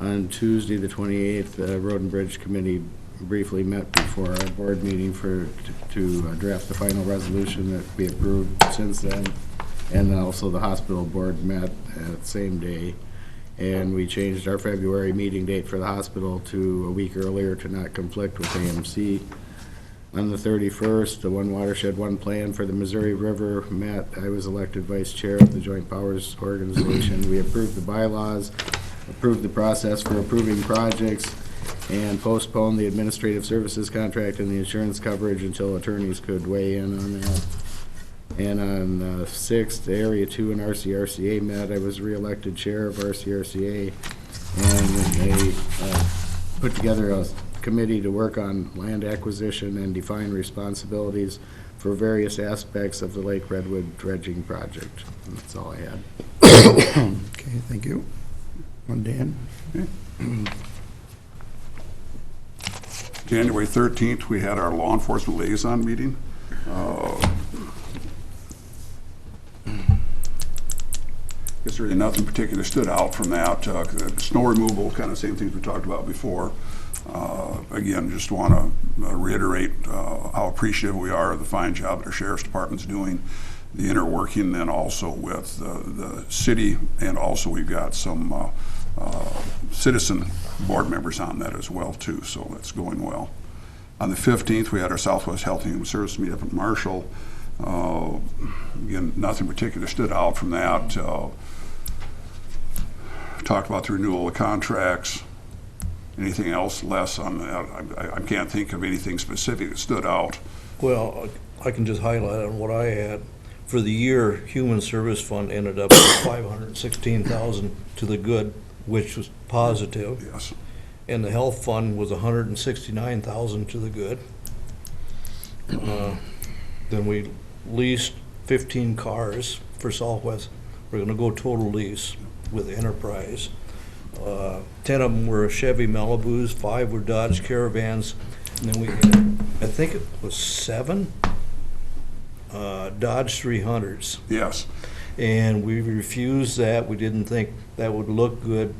On Tuesday, the 28th, the Road and Bridge Committee briefly met before our board meeting to draft the final resolution that we approved since then. And also the hospital board met that same day. And we changed our February meeting date for the hospital to a week earlier to not conflict with AMC. On the 31st, the One Watershed, One Plan for the Missouri River met. I was elected vice chair of the Joint Powers Organization. We approved the bylaws, approved the process for approving projects, and postponed the administrative services contract and the insurance coverage until attorneys could weigh in on that. And on the 6th, the Area 2 and RCRCA met. I was reelected chair of RCRCA, and they put together a committee to work on land acquisition and define responsibilities for various aspects of the Lake Redwood dredging project. And that's all I had. Okay, thank you. One, Dan? January 13th, we had our law enforcement liaison meeting. Guess really nothing particular stood out from that. Snow removal, kind of same things we talked about before. Again, just want to reiterate how appreciative we are of the fine job that our sheriff's department's doing, the interworking then also with the city, and also we've got some citizen board members on that as well too, so that's going well. On the 15th, we had our Southwest Health and Human Services meet up in Marshall. Again, nothing particular stood out from that. Talked about the renewal of contracts. Anything else less on that? I can't think of anything specific that stood out. Well, I can just highlight on what I had. For the year, Human Service Fund ended up with $516,000 to the good, which was positive. Yes. And the Health Fund was $169,000 to the good. Then we leased 15 cars for Southwest. We're gonna go total lease with Enterprise. 10 of them were Chevy Malibus, 5 were Dodge Caravans, and then we had, I think it was 7 Dodge 300s. Yes. And we refused that. We didn't think that would look good.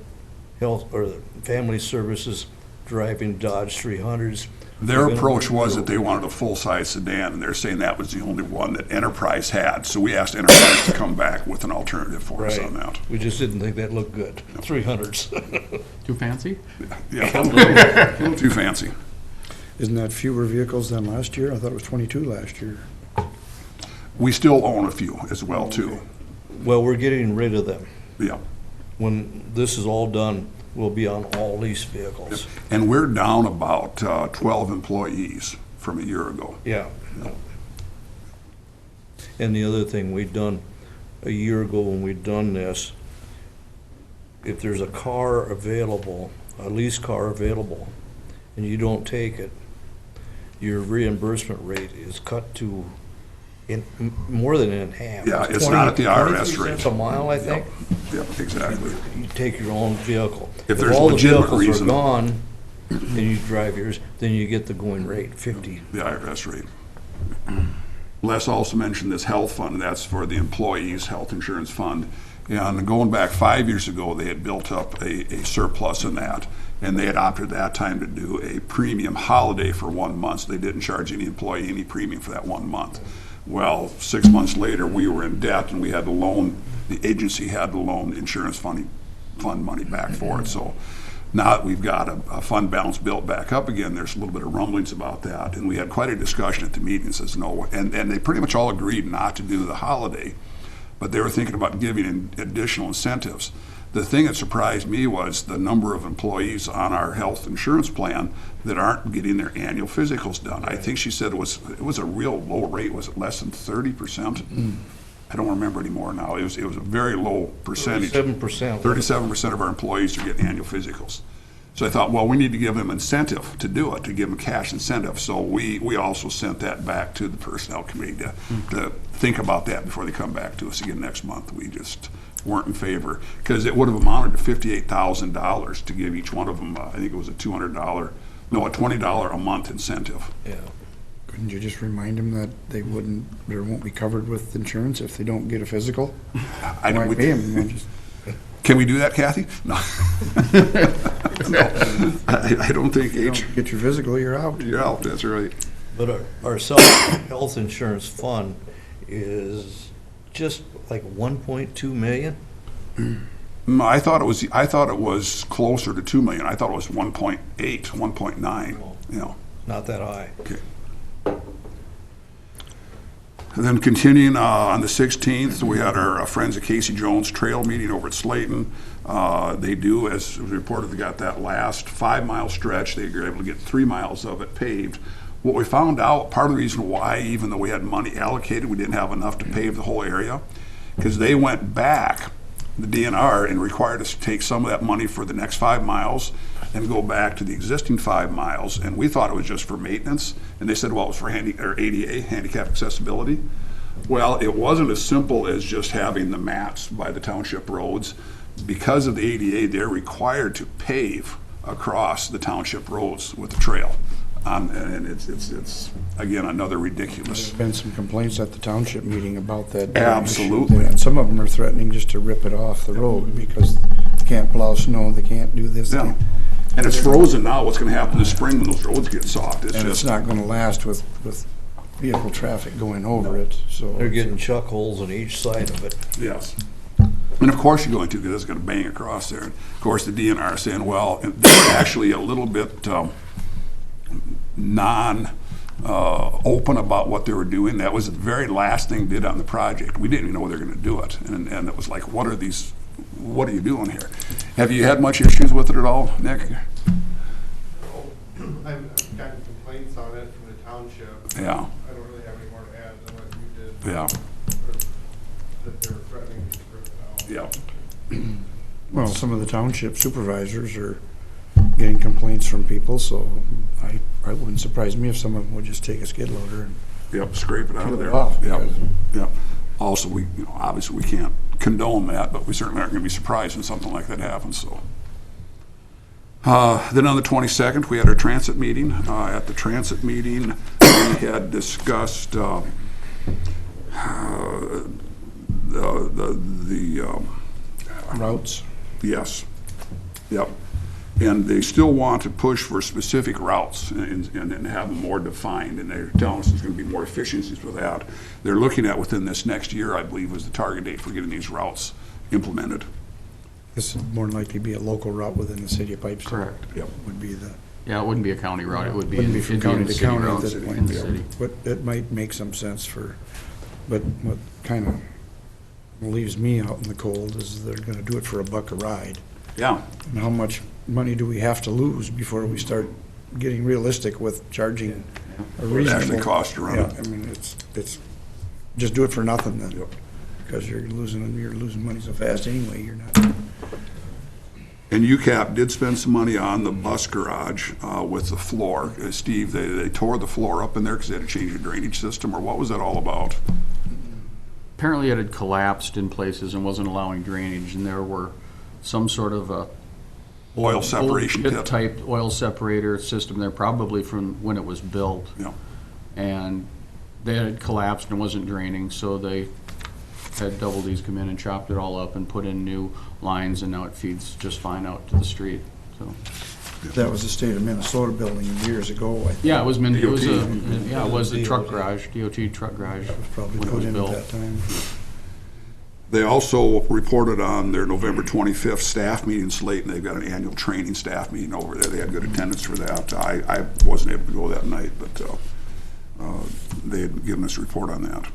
Health or the Family Services driving Dodge 300s. Their approach was that they wanted a full-size sedan, and they're saying that was the only one that Enterprise had. So we asked Enterprise to come back with an alternative for us on that. We just didn't think that looked good. 300s. Too fancy? Yeah, a little too fancy. Isn't that fewer vehicles than last year? I thought it was 22 last year. We still own a few as well, too. Well, we're getting rid of them. Yeah. When this is all done, we'll be on all lease vehicles. And we're down about 12 employees from a year ago. Yeah. And the other thing we've done, a year ago when we'd done this, if there's a car available, a lease car available, and you don't take it, your reimbursement rate is cut to more than in half. Yeah, it's not at the IRS 23 rate. cents a mile, I think. Yep, exactly. You take your own vehicle. If there's legitimate all the reason. vehicles are gone, and you drive yours, then you get the going rate, 50. The IRS rate. Les also mentioned this health fund, and that's for the employees' health insurance fund. And going back 5 years ago, they had built up a surplus in that, and they had opted that time to do a premium holiday for 1 month. So they didn't charge any employee any premium for that 1 month. Well, 6 months later, we were in debt, and we had to loan, the agency had to loan the insurance fund money back for it. So now that we've got a fund balance built back up again, there's a little bit of rumblings about that. And we had quite a discussion at the meeting, says no, and they pretty much all agreed not to do the holiday, but they were thinking about giving additional incentives. The thing that surprised me was the number of employees on our health insurance plan that aren't getting their annual physicals done. I think she said it was a real low rate. Was it less than 30%? I don't remember anymore now. It was a very low percentage. 37%. 37% of our employees are getting annual physicals. So I thought, well, we need to give them incentive to do it, to give them cash incentive. So we also sent that back to the personnel committee to think about that before they come back to us again next month. We just weren't in favor, because it would have amounted to $58,000 to give each one of them, I think it was a $20 a month incentive. Yeah. Couldn't you just remind them that they won't be covered with insurance if they don't get a physical? I Why pay them? Can we do that, Kathy? No. No. I don't think You don't get your physical, you're out. You're out, that's right. But our self-health insurance fund is just like 1.2 million? No, I thought it was closer to 2 million. I thought it was 1.8, 1.9, you know. Not that high. Okay. And then continuing on the 16th, we had our friends at Casey Jones Trail meeting over at Slayton. They do, as reported, they got that last 5-mile stretch. They were able to get 3 miles of it paved. What we found out, part of the reason why, even though we had money allocated, we didn't have enough to pave the whole area, because they went back, the DNR, and required us to take some of that money for the next 5 miles and go back to the existing 5 miles. And we thought it was just for maintenance. And they said, well, it was for ADA, handicap accessibility. Well, it wasn't as simple as just having the mats by the township roads. Because of the ADA, they're required to pave across the township roads with the trail. And it's again, another ridiculous. There's been some complaints at the township meeting about that. Absolutely. And some of them are threatening just to rip it off the road because they can't plow snow, they can't do this. Yeah. And it's frozen now. What's going to happen this spring when those roads get soft? It's not going to last with vehicle traffic going over it, so. They're getting chuck holes on each side of it. Yes. And of course you're going to, because it's going to bang across there. And of course, the DNR is saying, well, they're actually a little bit open about what they were doing. That was the very last thing they did on the project. We didn't even know they were going to do it. And it was like, what are you doing here? Have you had much issues with it at all, Nick? I've gotten complaints on it from the township. Yeah. I don't really have any more to add than what you did. Yeah. That they were threatening to rip it out. Yeah. Well, some of the township supervisors are getting complaints from people, so it wouldn't surprise me if some of them would just take a skid loader and Yep, scrape it out of peel it there. off. Yep. because- Yep. Also, obviously we can't condone that, but we certainly aren't going to be surprised when something like that happens, so. Then on the 22nd, we had our transit meeting. At the transit meeting, we had discussed the Routes. yes, yep. And they still want to push for specific routes and have them more defined, and they're telling us there's going to be more efficiencies with that. They're looking at within this next year, I believe, was the target date for getting these routes implemented. This would more than likely be a local route within the city of Pipestone. Correct. Yep. Would be the, Yeah, it wouldn't be a county route, it would be. wouldn't be it'd from county in to city county routes that it in might the be, city. but it might make some sense for, but what kind of leaves me out in the cold is they're gonna do it for $1 a ride. Yeah. And how much money do we have to lose before we start getting realistic with charging a What it reasonable? actually costs to run Yeah, it. I mean, it's, just do it for nothing then, because you're losing money so fast anyway, you're not. And UCAP did spend some money on the bus garage with the floor. Steve, they tore the floor up in there because they had to change the drainage system, or what was that all about? Apparently it had collapsed in places and wasn't allowing drainage, and there were some sort of a Oil separation old pit. type oil separator system there, probably from when it was built. Yeah. And they had collapsed and wasn't draining, so they had Double D's come in and chopped it all up and put in new lines, and now it feeds just fine out to the street, so. That was the state of Minnesota building years ago, I think. Yeah, it was, it was DOT. yeah, it was the truck garage, DOT truck garage. That was probably when it put was in at built. that time. They also reported on their November 25th staff meeting in Slayton. They've got an annual training staff meeting over there. They had good attendance for that. I wasn't able to go that night, but they had given us a report on that.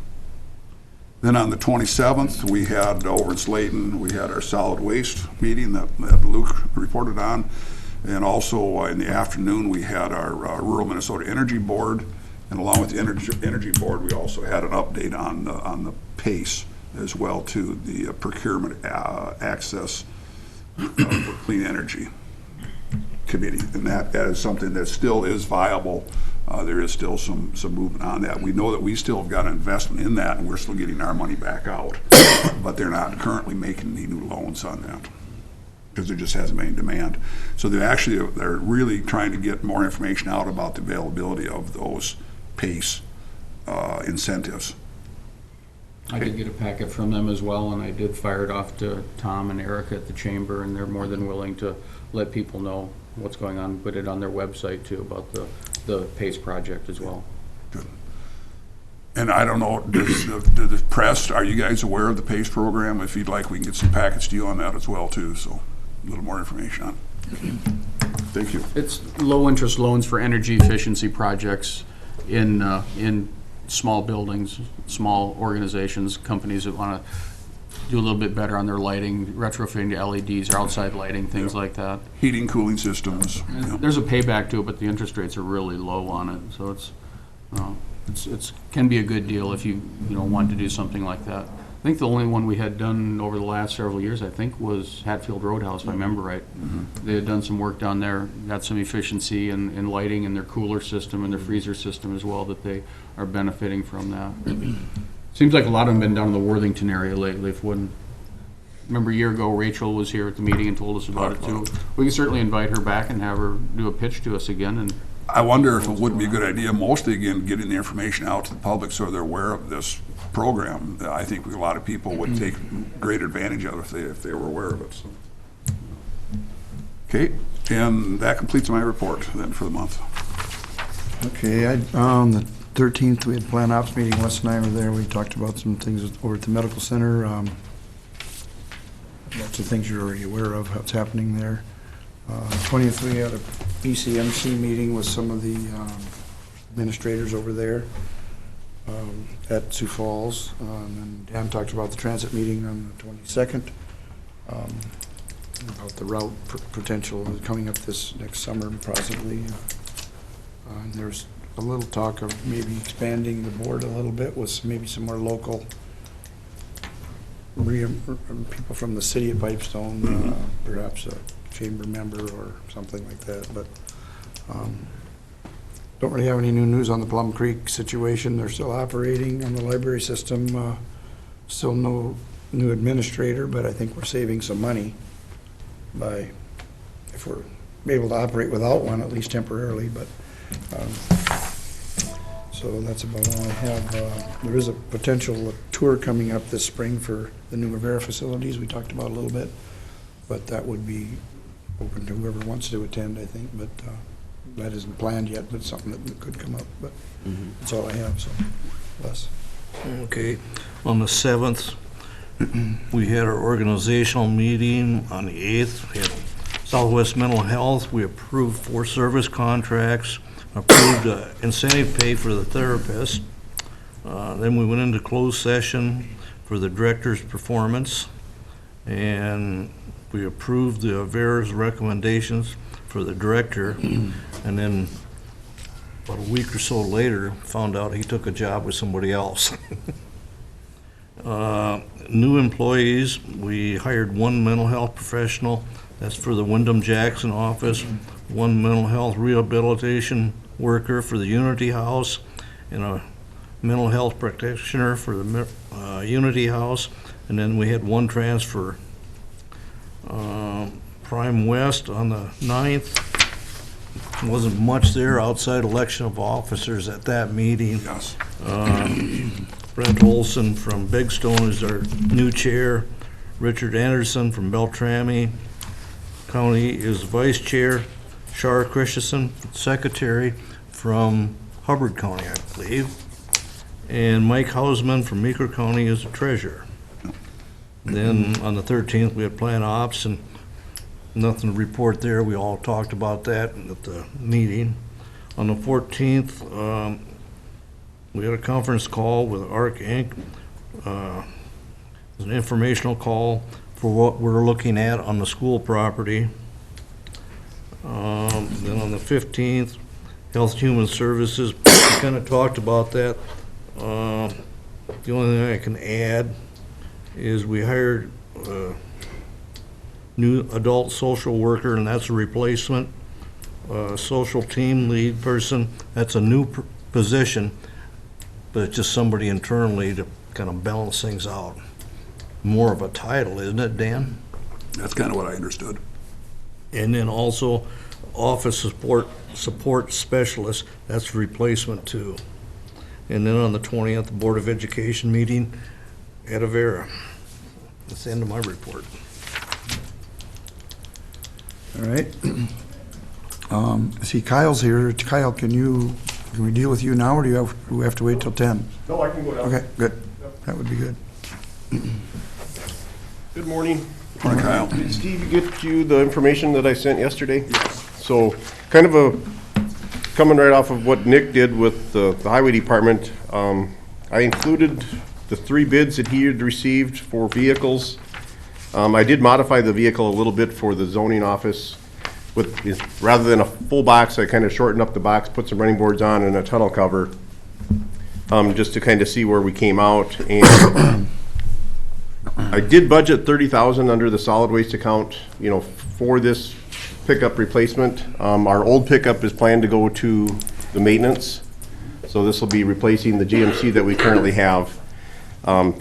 Then on the 27th, we had over in Slayton, we had our solid waste meeting that Luke reported on. And also in the afternoon, we had our Rural Minnesota Energy Board. And along with the Energy Board, we also had an update on the PACE as well, to the procurement access for clean energy committee. And that is something that still is viable. There is still some movement on that. We know that we still have got an investment in that, and we're still getting our money back out. But they're not currently making any new loans on that, because there just hasn't been any demand. So they're really trying to get more information out about the availability of those PACE incentives. I did get a packet from them as well, and I did fire it off to Tom and Erica at the chamber, and they're more than willing to let people know what's going on, put it on their website too, about the PACE project as well. Good. And I don't know, does the press, are you guys aware of the PACE program? If you'd like, we can get some packets to you on that as well too, so a little more information on it. Thank you. It's low-interest loans for energy efficiency projects in small buildings, small organizations, companies that want to do a little bit better on their lighting, retrofitting to LEDs or outside lighting, things like that. Heating, cooling systems. Yeah. There's a payback to it, but the interest rates are really low on it, so it's can be a good deal if you want to do something like that. I think the only one we had done over the last several years, I think, was Hatfield Roadhouse, if I remember right. Mm-hmm. They had done some work down there, got some efficiency in lighting in their cooler system and their freezer system as well, that they are benefiting from that. Seems like a lot of them been down in the Worthington area lately. Remember a year ago, Rachel was here at the meeting and told us about it too. We can certainly invite her back and have her do a pitch to us again. And I wonder if it wouldn't be a good idea, mostly again, getting the information out to the public so they're aware of this program. I think a lot of people would take great advantage of it if they were aware of it. So. Okay, and that completes my report then for the month. Okay, on the 13th, we had plan ops meeting, Wes and I were there, we talked about some things over at the medical center. Lots of things you're already aware of, what's happening there. 20th, we had a BCMC meeting with some of the administrators over there at Sioux Falls. And then Dan talked about the transit meeting on the 22nd, about the route potential coming up this next summer, possibly. And there's a little talk of maybe expanding the board a little bit with maybe some more local people from the city of Pipestone, perhaps a chamber member or something like that. But don't really have any new news on the Plum Creek situation. They're still operating on the library system. Still no new administrator, but I think we're saving some money by if we're be able to operate without one, at least temporarily, but, so that's about all I have. There is a potential tour coming up this spring for the new Rivera facilities we talked about a little bit, but that would be open to whoever wants to attend, I think, but that isn't planned yet, but it's something that could come up, but that's all I have, so, Les. Okay, on the 7th, we had our organizational meeting. On the 8th, we had Southwest Mental Health. We approved 4 service contracts, approved incentive pay for the therapist. Then we went into closed session for the director's performance, and we approved the VER's recommendations for the director, and then about a week or so later, found out he took a job with somebody else. New employees, we hired 1 mental health professional, that's for the Wyndham Jackson office, 1 mental health rehabilitation worker for the Unity House, and a mental health practitioner for the Unity House, and then we had 1 transfer. Prime West on the 9th, wasn't much there outside election of officers at that meeting. Yes. Brent Olson from Pipestone is our new chair. Richard Anderson from Beltrami County is vice chair. Shar Christensen, secretary from Hubbard County, I believe. And Mike Hausman from Meeker County is the treasurer. Then on the 13th, we had plant ops, and nothing to report there. We all talked about that at the meeting. On the 14th, we had a conference call with ARC Inc. It was an informational call for what we're looking at on the school property. Then on the 15th, Health Human Services, we kind of talked about that. The only thing I can add is we hired a new adult social worker, and that's a replacement. Social team lead person, that's a new position, but it's just somebody internally to kind of balance things out. More of a title, isn't it, Dan? That's kind of what I understood. And then also office support specialist, that's a replacement too. And then on the 20th, the Board of Education meeting at Avera. That's the end of my report. All right. See, Kyle's here. Kyle, can we deal with you now, or do we have to wait till 10? No, I can go down. Okay, good. That would be good. Good morning. Morning, Kyle. Did Steve get you the information that I sent yesterday? So, kind of coming right off of what Nick did with the highway department, I included the 3 bids that he had received for vehicles. I did modify the vehicle a little bit for the zoning office. Rather than a full box, I kind of shortened up the box, put some running boards on and a tunnel cover, just to kind of see where we came out. And I did budget $30,000 under the solid waste account, for this pickup replacement. Our old pickup is planned to go to the maintenance, so this will be replacing the GMC that we currently have.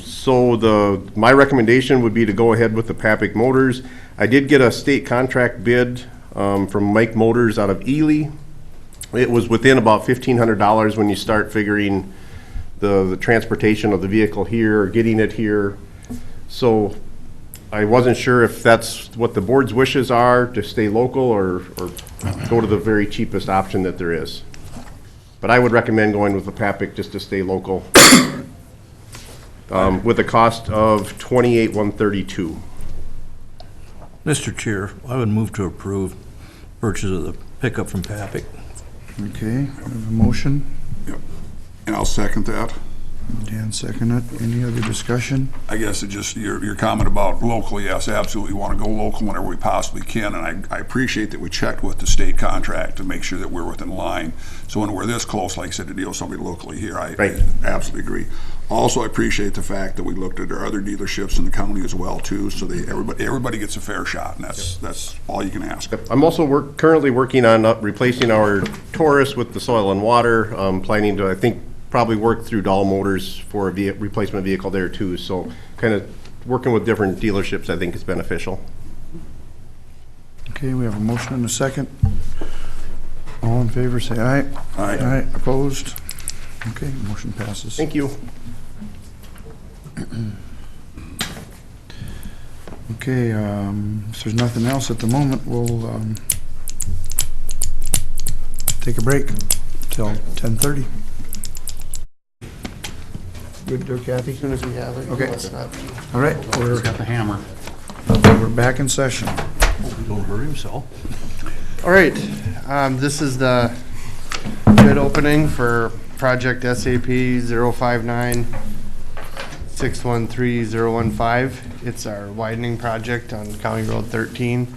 So my recommendation would be to go ahead with the Papic Motors. I did get a state contract bid from Mike Motors out of Ely. It was within about $1,500 when you start figuring the transportation of the vehicle here, getting it here. So I wasn't sure if that's what the board's wishes are, to stay local or go to the very cheapest option that there is. But I would recommend going with the Papic just to stay local, with a cost of $28,132. Mr. Chair, I would move to approve purchase of the pickup from Papic. Okay, we have a motion. Yep. And I'll second that. Dan seconded it. Any other discussion? I guess it just, your comment about local, yes, absolutely want to go local whenever we possibly can, and I appreciate that we checked with the state contract to make sure that we're within line. So when we're this close, like I said, to deal with somebody locally here, I absolutely agree. Also, I appreciate the fact that we looked at our other dealerships in the county as well, too, so everybody gets a fair shot, and that's all you can ask. I'm also currently working on replacing our Taurus with the soil and water, planning to, I think, probably work through Dahl Motors for a replacement vehicle there too. So kind of working with different dealerships I think is beneficial. Okay, we have a motion and a second. All in favor, say aye. Aye. Aye, opposed? Okay, motion passes. Thank you. Okay, if there's nothing else at the moment, we'll take a break till 10:30. Good, there, Kathy, as soon as we have it. Okay. Let's not- All right, He's got the hammer. we're back in session. Don't hurt himself. All right, this is the bid opening for project SAP 059-613-015. It's our widening project on County Road 13.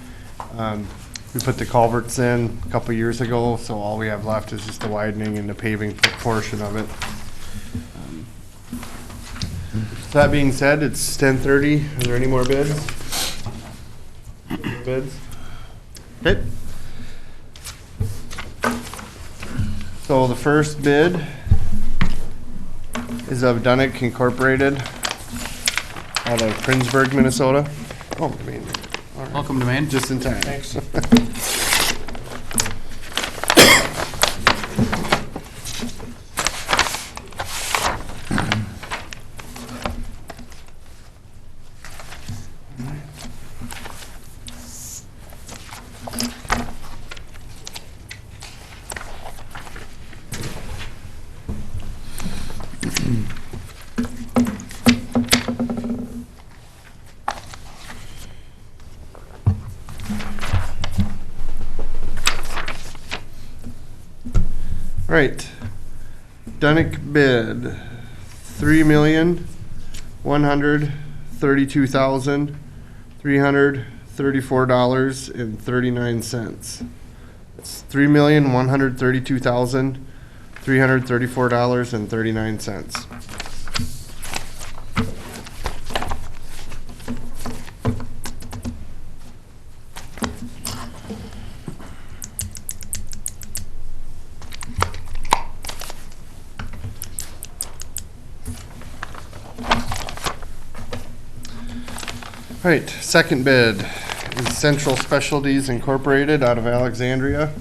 We put the culverts in a couple years ago, so all we have left is just the widening and the paving portion of it. That being said, it's 10:30. Are there any more bids? Bids? Okay. So the first bid is of Dunick Incorporated out of Princeburg, Minnesota. Oh, I mean, all right, Welcome to Maine. just in time. Thanks. All right, Dunick bid $3,132,334.39. It's $3,132,334.39. All right, second bid is Central Specialties Incorporated out of Alexandria.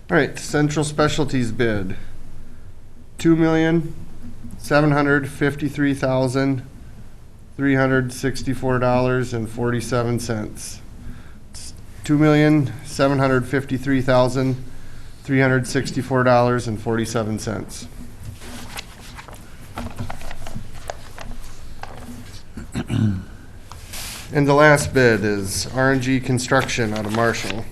All right, Central Specialties bid, $2,753,364.47. It's $2,753,364.47. And the last bid is RNG Construction out of Marshall.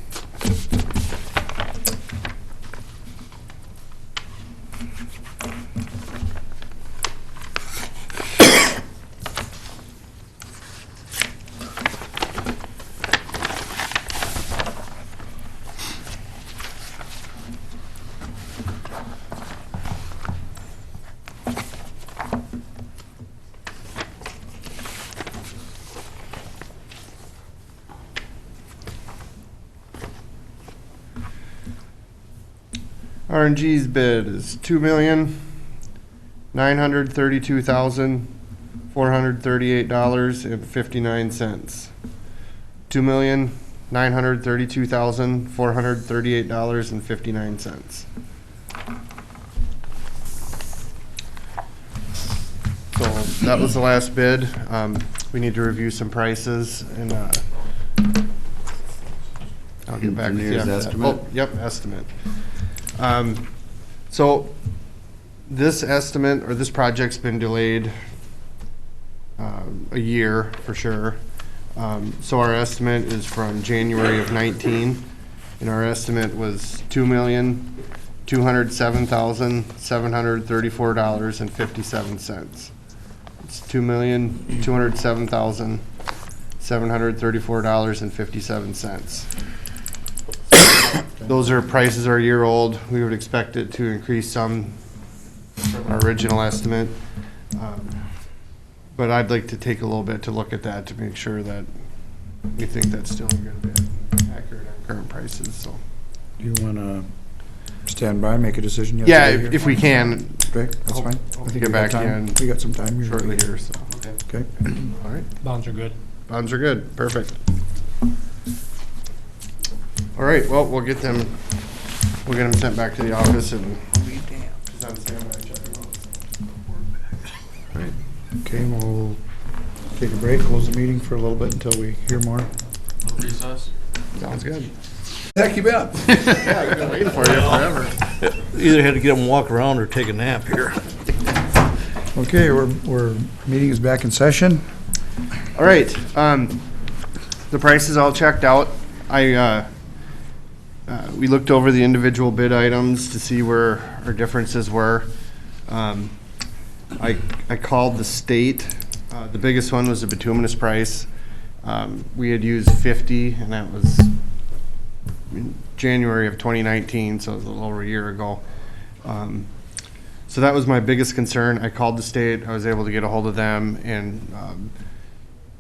RNG's bid is $2,932,438.59. $2,932,438.59. So that was the last bid. We need to review some prices and, I'll get back with you Engineer's after that. estimate? Oh, yep, estimate. So this estimate, or this project's been delayed a year for sure. So our estimate is from January of 19, and our estimate was $2,207,734.57. It's $2,207,734.57. Those are, prices are a year old. We would expect it to increase some from our original estimate. But I'd like to take a little bit to look at that to make sure that we think that's still a good bit accurate on current prices, so. Do you want to stand by, make a decision yet? Yeah, today here? if we can, Okay, that's hope- fine. hope I to think get we got back time. in We got some time here. shortly here, so. Okay. All right, Bonds are good. bonds are good, perfect. All right, well, we'll get them sent back to the office and. He's on standby, checking those. Okay, we'll take a break, close the meeting for a little bit until we hear more. Recess? Sounds good. Heck, you bet. Yeah, I've been waiting for you forever. Either had to get them walk around or take a nap here. Okay, meeting is back in session. All right, the price is all checked out. We looked over the individual bid items to see where our differences were. I called the state. The biggest one was the bituminous price. We had used 50, and that was in January of 2019, so it was a little over a year ago. So that was my biggest concern. I called the state. I was able to get a hold of them, and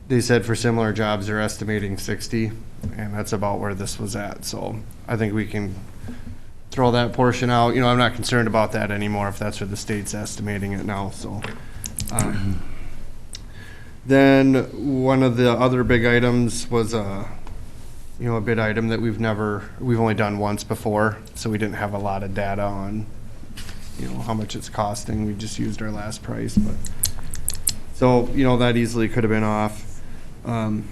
they said for similar jobs, they're estimating 60, and that's about where this was at. So I think we can throw that portion out. You know, I'm not concerned about that anymore if that's where the state's estimating it now, so. Then one of the other big items was a bid item that we've only done once before, so we didn't have a lot of data on, how much it's costing. We just used our last price, but, so, that easily could have been off. And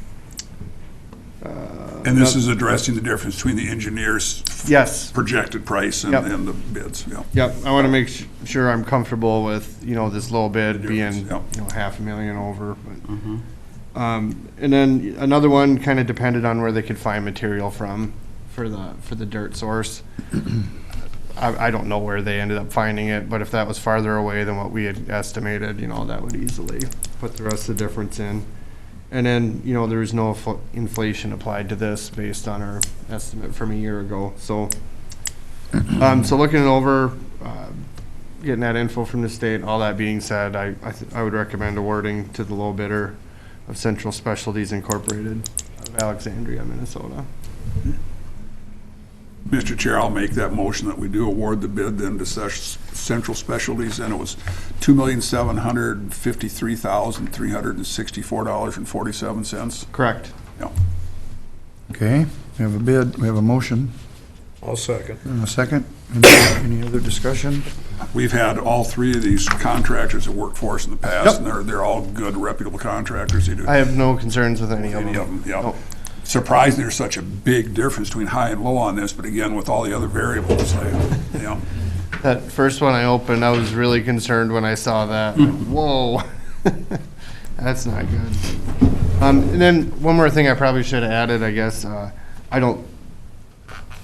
this is addressing the difference between the engineer's Yes. projected price and Yep. and the bids, yeah. Yep, I want to make sure I'm comfortable with, this low bid The being, difference, yep. $500,000 over. But, and then another one kind of depended on where they could find material from for the dirt source. I don't know where they ended up finding it, but if that was farther away than what we had estimated, that would easily put the rest of the difference in. And then, there was no inflation applied to this based on our estimate from a year ago. So, so looking it over, getting that info from the state, all that being said, I would recommend awarding to the low bidder of Central Specialties Incorporated of Alexandria, Minnesota. Mr. Chair, I'll make that motion that we do award the bid then to Central Specialties, and it was $2,753,364.47. Correct. Yeah. Okay, we have a bid, we have a motion, I'll second. and a second. Any other discussion? We've had all three of these contractors that worked for us in the past, and they're all good, reputable contractors. They do I have no concerns with any of any of them. them, yeah. Nope. Surprised there's such a big difference between high and low on this, but again, with all the other variables, yeah. That first one I opened, I was really concerned when I saw that. Whoa, that's not good. And then one more thing I probably should have added, I guess, I don't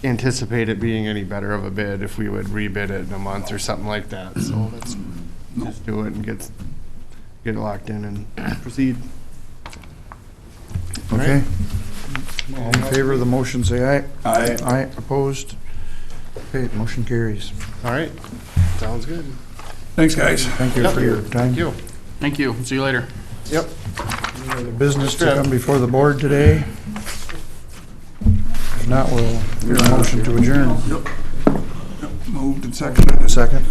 anticipate it being any better of a bid if we would rebid it in a month or something like that. So let's just do it and get it locked in and proceed. Okay. All in favor of the motion, say aye. Aye. Aye, opposed? Okay, motion carries. All right, sounds good. Thanks, guys. Thank you for your time. Thank you. Thank you. See you later. Yep. Any other business to come before the board today? If not, we'll hear a motion to adjourn. Moved and seconded, Second,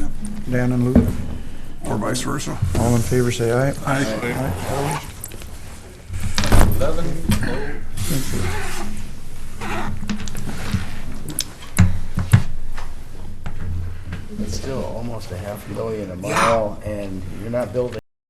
Dan and Luke. or vice versa. All in favor, say aye. Aye. It's still almost $500,000 a mile, and you're not building